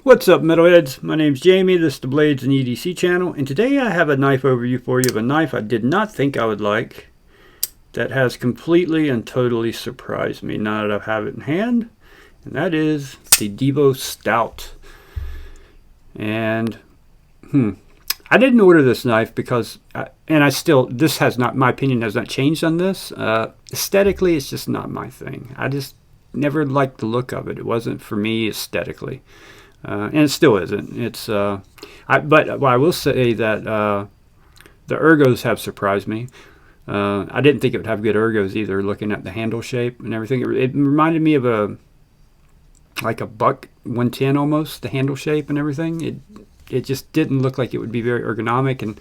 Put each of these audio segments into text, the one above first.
What's up, metalheads? My name's Jamie. This is the Blades and EDC channel, and today I have a knife overview for you of a knife I did not think I would like that has completely and totally surprised me now that I have it in hand, and that is the Divo Stout. And I didn't order this knife because, this has not, my opinion has not changed on this. Aesthetically, it's just not my thing. I just never liked the look of it. It wasn't for me aesthetically. And it still isn't. It's but I will say that the ergos have surprised me. I didn't think it would have good ergos either. Looking at the handle shape and everything, it reminded me of like a Buck 110 almost. The handle shape and everything. It just didn't look like it would be very ergonomic, and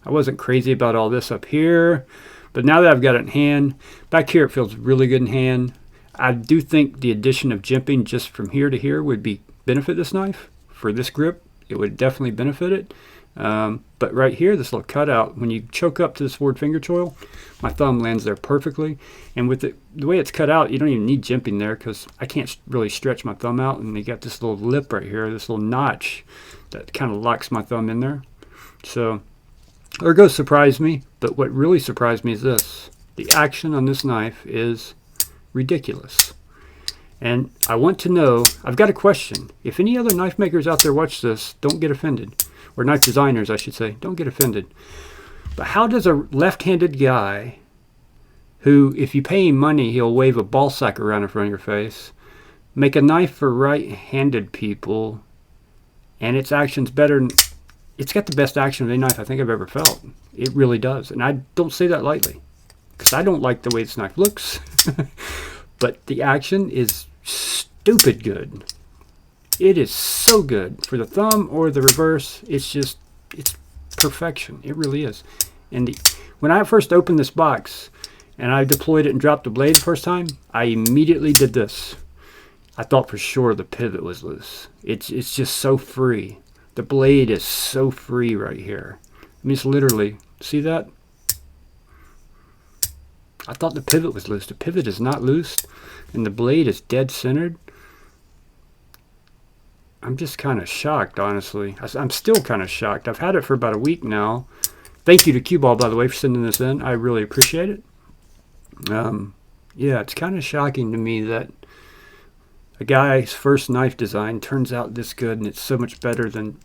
I wasn't crazy about all this up here. But now that I've got it in hand, back here it feels really good in hand. I do think the addition of jimping just from here to here would benefit this knife. For this grip, it would definitely benefit it. But right here, this little cutout, when you choke up to this forward finger choil, my thumb lands there perfectly. And with the way it's cut out, you don't even need jimping there because I can't really stretch my thumb out. And you got this little lip right here, this little notch that kind of locks my thumb in there. So ergo surprised me, but what really surprised me is this. The action on this knife is ridiculous. And I want to know, I've got a question. If any other knife makers out there watch this, don't get offended. Or knife designers, I should say, don't get offended. But how does a left-handed guy who, if you pay him money, he'll wave a ball sack around in front of your face, make a knife for right-handed people, and its action's better? It's got the best action of any knife I think I've ever felt. It really does. And I don't say that lightly, because I don't like the way this knife looks. But the action is stupid good. It is so good for the thumb or the reverse. It's perfection. It really is. And when I first opened this box and I deployed it and dropped the blade the first time, I immediately did this. I thought for sure the pivot was loose. It's just so free. The blade is so free right here. I mean, it's literally, see that? I thought the pivot was loose. The pivot is not loose, and the blade is dead centered. I'm just kind of shocked, honestly. I'm still kind of shocked. I've had it for about a week now. Thank you to Cue Ball, by the way, for sending this in. I really appreciate it. Yeah, it's kind of shocking to me that a guy's first knife design turns out this good, and it's so much better than...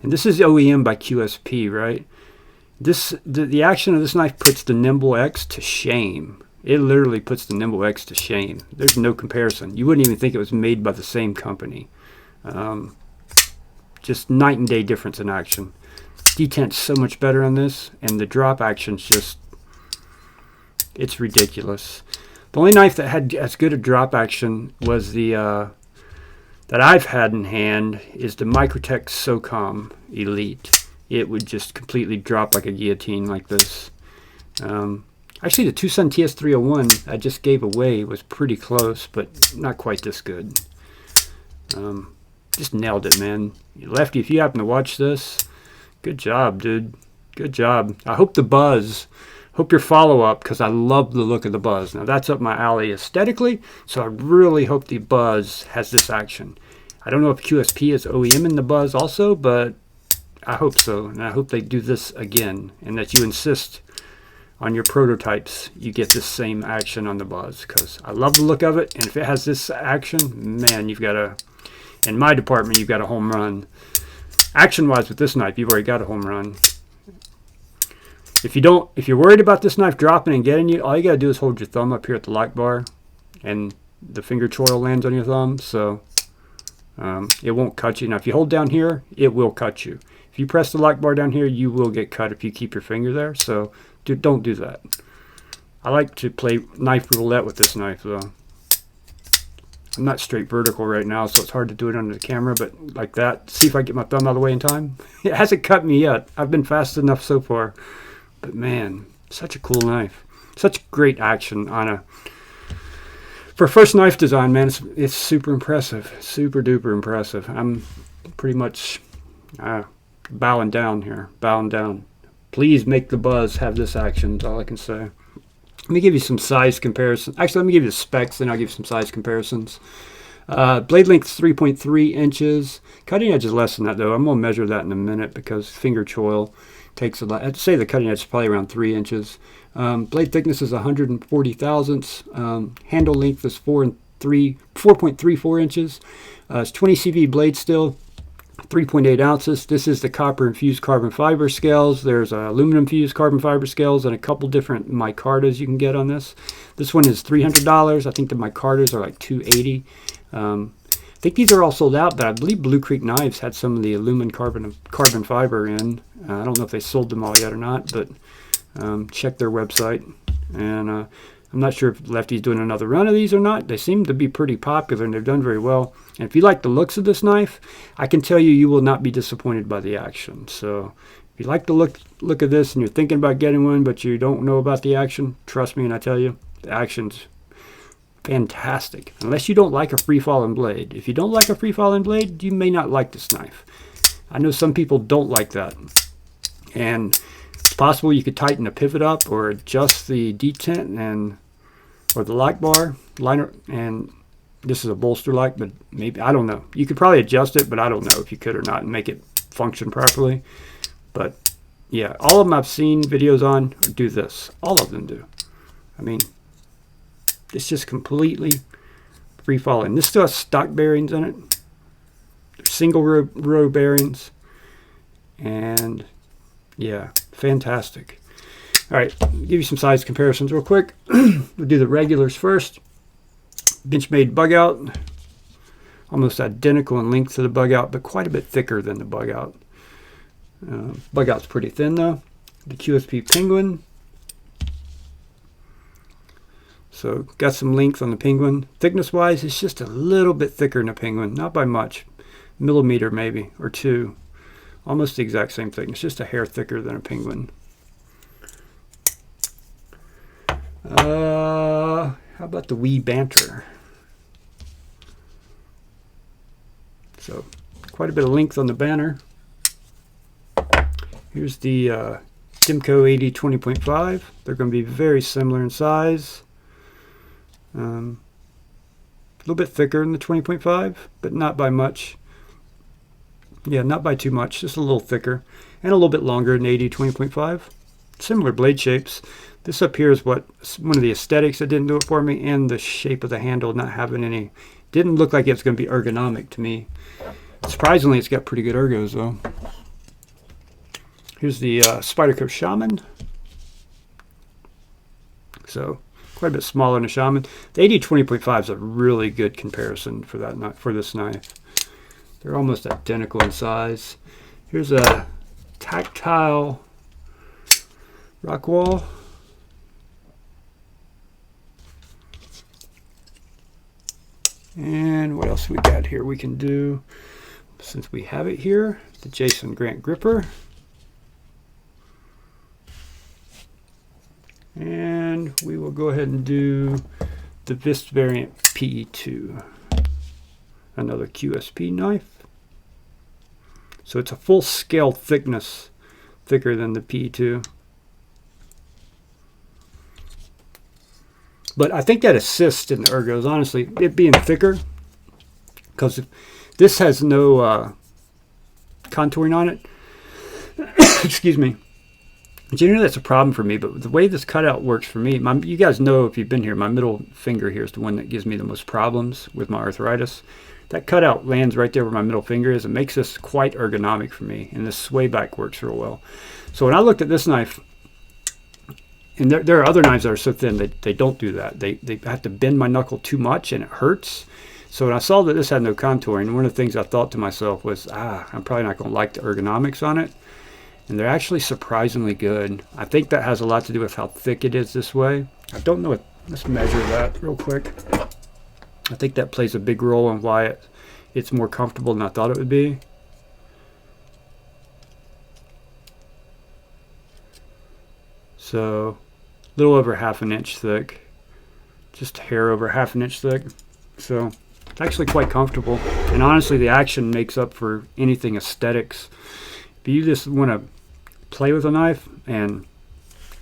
And this is OEM by QSP, right? The action of this knife puts the Nimble X to shame. It literally puts the Nimble X to shame. There's no comparison. You wouldn't even think it was made by the same company. Just night and day difference in action. Detent's so much better on this, and the drop action's just, it's ridiculous. The only knife that had as good a drop action was that I've had in hand is the Microtech SOCOM Elite. It would just completely drop like a guillotine like this. Actually, the Tucson TS301 I just gave away was pretty close, but not quite this good. Just nailed it, man. Lefty, if you happen to watch this, good job, dude. Good job. I hope your follow-up, because I love the look of the buzz. Now, that's up my alley aesthetically, so I really hope the buzz has this action. I don't know if QSP is OEM in the buzz also, but I hope so, and I hope they do this again, and that you insist on your prototypes you get this same action on the buzz, because I love the look of it, and if it has this action, man, you've got in my department, you've got a home run. Action-wise with this knife, you've already got a home run. If you're worried about this knife dropping and getting you, all you got to do is hold your thumb up here at the lock bar, and the finger choil lands on your thumb, so it won't cut you. Now, if you hold down here, it will cut you. If you press the lock bar down here, you will get cut if you keep your finger there, so don't do that. I like to play knife roulette with this knife, though. I'm not straight vertical right now, so it's hard to do it under the camera, but like that. See if I get my thumb out of the way in time. It hasn't cut me yet. I've been fast enough so far. But man, such a cool knife. Such great action on for first knife design, man, it's super impressive. Super duper impressive. I'm pretty much bowing down here. Bowing down. Please make the buzz have this action, is all I can say. Let me give you some size comparisons. Actually, let me give you the specs, then I'll give you some size comparisons. Blade length is 3.3 inches. Cutting edge is less than that though. I'm going to measure that in a minute because finger choil takes a lot. I'd say the cutting edge is probably around 3 inches. Blade thickness is 140 thousandths. Handle length is 4.34 inches. It's 20 CV blade steel, 3.8 ounces. This is the copper infused carbon fiber scales. There's aluminum infused carbon fiber scales and a couple different micartas you can get on this. This one is $300. I think the micartas are like $280. I think these are all sold out, but I believe Blue Creek Knives had some of the aluminum carbon fiber in. I don't know if they sold them all yet or not, but check their website. And I'm not sure if Lefty's doing another run of these or not. They seem to be pretty popular and they've done very well. And if you like the looks of this knife, I can tell you, you will not be disappointed by the action. So if you like the look of this and you're thinking about getting one, but you don't know about the action, trust me and I tell you, the action's fantastic. Unless you don't like a free-falling blade. If you don't like a free-falling blade, you may not like this knife. I know some people don't like that. And it's possible you could tighten the pivot up or adjust the detent or the lock bar liner. And this is a Boltster lock, but maybe, I don't know. You could probably adjust it, but I don't know if you could or not and make it function properly. But yeah, all of them I've seen videos on do this. All of them do. I mean, it's just completely free falling. This still has stock bearings in it. They're single row bearings. And yeah, fantastic. All right, I'll give you some size comparisons real quick. We'll do the regulars first. Benchmade bug out. Almost identical in length to the bug out, but quite a bit thicker than the bug out. Bug out's pretty thin though. The QSP Penguin. So got some length on the Penguin. Thickness wise, it's just a little bit thicker than a Penguin, not by much. Millimeter maybe, or 2. Almost the exact same thickness, just a hair thicker than a Penguin. How about the Wee Banter? So quite a bit of length on the banner. Here's the Dimco 80 20.5. They're going to be very similar in size. A little bit thicker than the 20.5, but not by much. Yeah, not by too much, just a little thicker. And a little bit longer than 80 20.5. Similar blade shapes. This up here is one of the aesthetics that didn't do it for me, and the shape of the handle not having any, didn't look like it was going to be ergonomic to me. Surprisingly, it's got pretty good ergos though. Here's the Spyderco Shaman. So quite a bit smaller than a Shaman. The 80 20.5 is a really good comparison for that for this knife. They're almost identical in size. Here's a tactile Rockwall. And what else we got here we can do, since we have it here, the Jason Grant gripper. And we will go ahead and do the Vist variant PE2. Another QSP knife. So it's a full scale thickness, thicker than the PE2. But I think that assists in the ergos, honestly, it being thicker, because this has no contouring on it. Excuse me. Generally, that's a problem for me, but the way this cutout works for me, you guys know if you've been here, my middle finger here is the one that gives me the most problems with my arthritis. That cutout lands right there where my middle finger is. It makes this quite ergonomic for me, and this sway back works real well. So when I looked at this knife, and there are other knives that are so thin that they don't do that. They have to bend my knuckle too much, and it hurts. So when I saw that this had no contouring, one of the things I thought to myself was, I'm probably not going to like the ergonomics on it. And they're actually surprisingly good. I think that has a lot to do with how thick it is this way. I don't know. Let's measure that real quick. I think that plays a big role in why it's more comfortable than I thought it would be. So a little over ½ an inch thick. Just a hair over ½ an inch thick. So it's actually quite comfortable. And honestly, the action makes up for anything aesthetics. If you just want to play with a knife and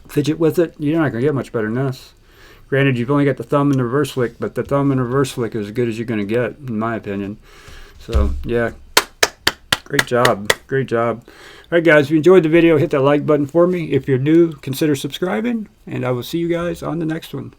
fidget with it, you're not going to get much better than this. Granted, you've only got the thumb and the reverse flick, but the thumb and reverse flick is as good as you're going to get, in my opinion. So, yeah, great job. Great job. All right, guys, if you enjoyed the video, hit that like button for me. If you're new, consider subscribing, and I will see you guys on the next one.